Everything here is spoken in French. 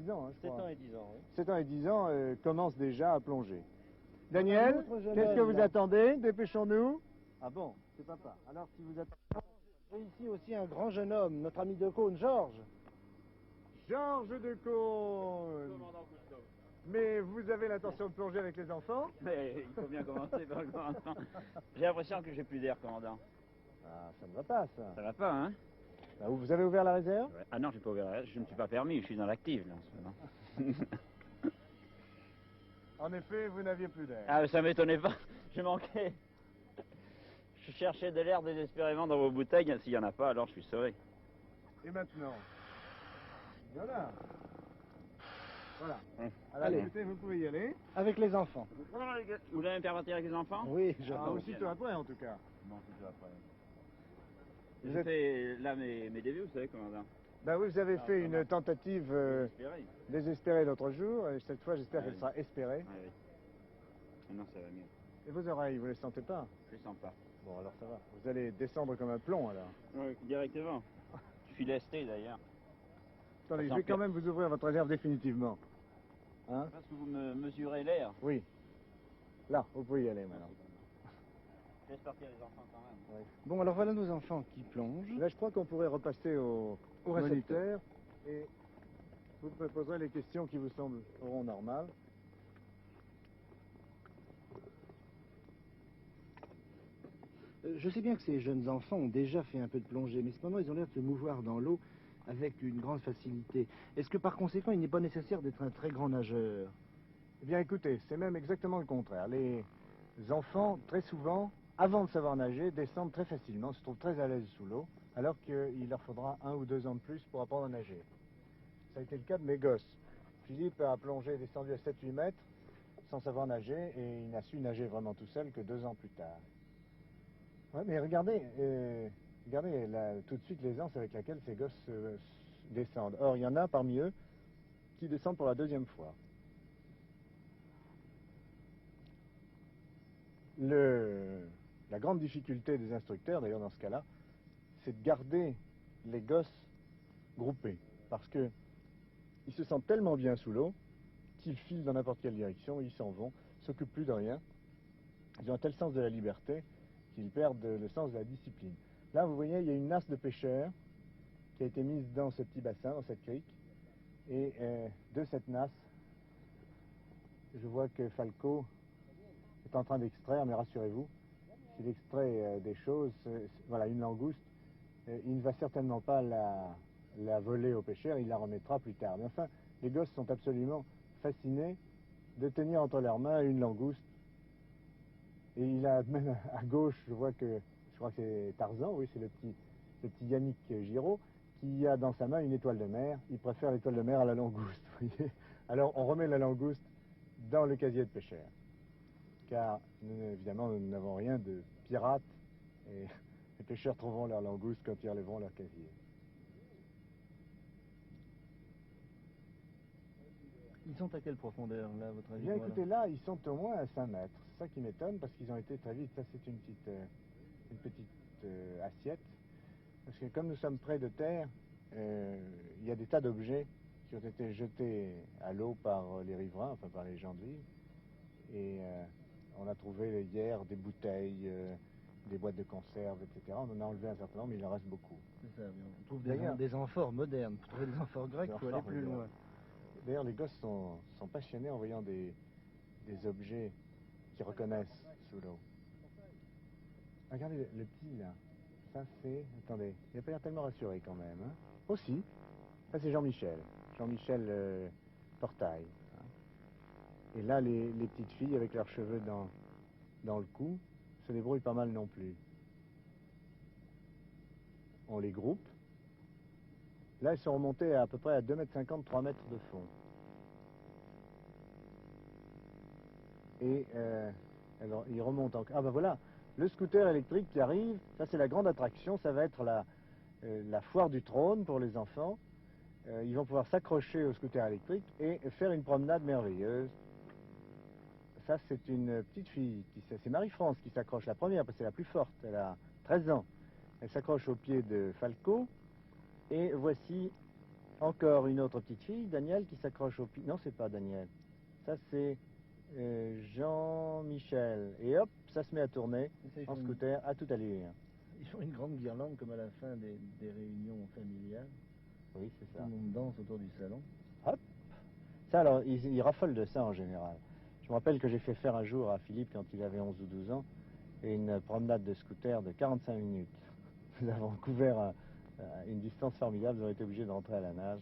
10 ans, hein, je 7 crois. ans et 10 ans, oui. 7 ans et 10 ans commencent déjà à plonger. Daniel, jeune qu'est-ce que homme, vous là. attendez? Dépêchons-nous. Ah bon, c'est papa. Alors si vous attendez... J'ai ici aussi un grand jeune homme, notre ami de Cône, Georges. Georges de Cône. Commandant Cousteau. Mais vous avez l'intention de plonger avec les enfants? Mais il faut bien commencer par le commandant. J'ai l'impression que j'ai plus d'air, commandant. Ah, ça ne va pas, ça. Ça va pas, hein? Bah, vous avez ouvert la réserve? Ouais. Ah non, j'ai pas ouvert. Je ne suis pas permis, je suis dans l'active, là, en ce moment. En effet, vous n'aviez plus d'air. Ah, ça m'étonnait pas. Je manquais. Je cherchais de l'air désespérément dans vos bouteilles. S'il y en a pas, alors je suis sauvé. Et maintenant? Voilà. Voilà. Alors, Allez. écoutez, vous pouvez y aller. Avec les enfants. Vous voulez me faire partir avec les enfants? Oui, je Ah, pense. aussitôt après, en tout cas. Bon, c'est tout après. Vous J'ai êtes- fait là mes débuts, vous savez, commandant. Ben oui, vous avez fait ça une va. tentative Désespéré. désespérée l'autre jour, et cette fois, j'espère Ah, qu'elle oui. sera espérée. Ah oui. Maintenant, ça va mieux. Et vos oreilles, vous les sentez pas? Je les sens pas. Bon, alors ça va. Vous allez descendre comme un plomb, alors. Oui, directement. Je suis lesté, d'ailleurs. Attendez, Ça je vais sent quand bien. même vous ouvrir votre réserve définitivement. Hein? Parce que vous me mesurez l'air. Oui. Là, vous pouvez y aller maintenant. Je laisse partir les enfants quand même. Oui. Bon, alors voilà nos enfants qui plongent. Là, je crois qu'on pourrait repasser au récepteur. moniteur et vous me poserez les questions qui vous semblent normales. Je sais bien que ces jeunes enfants ont déjà fait un peu de plongée, mais cependant, ils ont l'air de se mouvoir dans l'eau avec une grande facilité. Est-ce que par conséquent, il n'est pas nécessaire d'être un très grand nageur? Eh bien, écoutez, c'est même exactement le contraire. Les enfants, très souvent, avant de savoir nager, descendent très facilement, se trouvent très à l'aise sous l'eau, alors qu'il leur faudra 1 ou 2 ans de plus pour apprendre à nager. Ça a été le cas de mes gosses. Philippe a plongé, descendu à 7-8 mètres, sans savoir nager, et il n'a su nager vraiment tout seul que 2 ans plus tard. Ouais, mais regardez là, tout de suite l'aisance avec laquelle ces gosses descendent. Or, il y en a parmi eux qui descendent pour la 2e fois. La grande difficulté des instructeurs, d'ailleurs dans ce cas-là, c'est de garder les gosses groupés. Parce que ils se sentent tellement bien sous l'eau qu'ils filent dans n'importe quelle direction, ils s'en vont, s'occupent plus de rien. Ils ont un tel sens de la liberté qu'ils perdent le sens de la discipline. Là, vous voyez, il y a une nasse de pêcheurs qui a été mise dans ce petit bassin, dans cette crique. Et de cette nasse, je vois que Falco est en train d'extraire, mais rassurez-vous, s'il extrait des choses, voilà, une langouste, il ne va certainement pas la voler aux pêcheurs, il la remettra plus tard. Mais enfin, les gosses sont absolument fascinés de tenir entre leurs mains une langouste. Et il a même à gauche, je crois que c'est Tarzan, oui, c'est le petit Yannick Giraud, qui a dans sa main une étoile de mer. Il préfère l'étoile de mer à la langouste, vous voyez. Alors on remet la langouste dans le casier de pêcheurs. Car évidemment nous n'avons rien de pirate et les pêcheurs trouveront leur langouste quand ils relèveront leur casier. Ils sont à quelle profondeur, là, à votre avis? Bien écoutez, là, ils sont au moins à 5 mètres. C'est ça qui m'étonne, parce qu'ils ont été très vite. Ça, c'est une petite assiette. Parce que comme nous sommes près de terre, il y a des tas d'objets qui ont été jetés à l'eau par les riverains, enfin par les gens de l'île. Et on a trouvé hier des bouteilles, des boîtes de conserve, etc. On en a enlevé un certain nombre, mais il en reste beaucoup. C'est ça, on trouve D'ailleurs- des amphores modernes. Pour trouver des amphores grecs, il faut aller plus loin. D'ailleurs, les gosses sont passionnés en voyant des objets qu'ils reconnaissent sous l'eau. Regardez le petit là. Ça c'est... Attendez, il n'a pas l'air tellement rassuré quand même. Hein? Aussi. Ça c'est Jean-Michel. Jean-Michel Portail. Hein? Et là, les petites filles avec leurs cheveux dans le cou se débrouillent pas mal non plus. On les groupe. Là, ils sont remontés à peu près à 2,50 m, 3 mètres de fond. Et alors, ils remontent encore. Ah ben voilà, le scooter électrique qui arrive, ça c'est la grande attraction, ça va être la foire du trône pour les enfants. Ils vont pouvoir s'accrocher au scooter électrique et faire une promenade merveilleuse. Ça c'est une petite fille, c'est Marie-France qui s'accroche, la première, parce que c'est la plus forte, elle a 13 ans. Elle s'accroche au pied de Falco. Et voici Encore une autre petite fille, Daniel, qui s'accroche au pied. Non, c'est pas Daniel. Ça, c'est Jean-Michel. Et hop, ça se met à tourner en scooter à toute allure. Ils font une grande guirlande comme à la fin des réunions familiales. Oui, c'est Tout ça. le monde danse autour du salon. Hop. Ça, alors, ils raffolent de ça en général. Je me rappelle que j'ai fait faire un jour à Philippe quand il avait 11 ou 12 ans une promenade de scooter de 45 minutes. Nous avons couvert une distance formidable, nous avons été obligés de rentrer à la nage.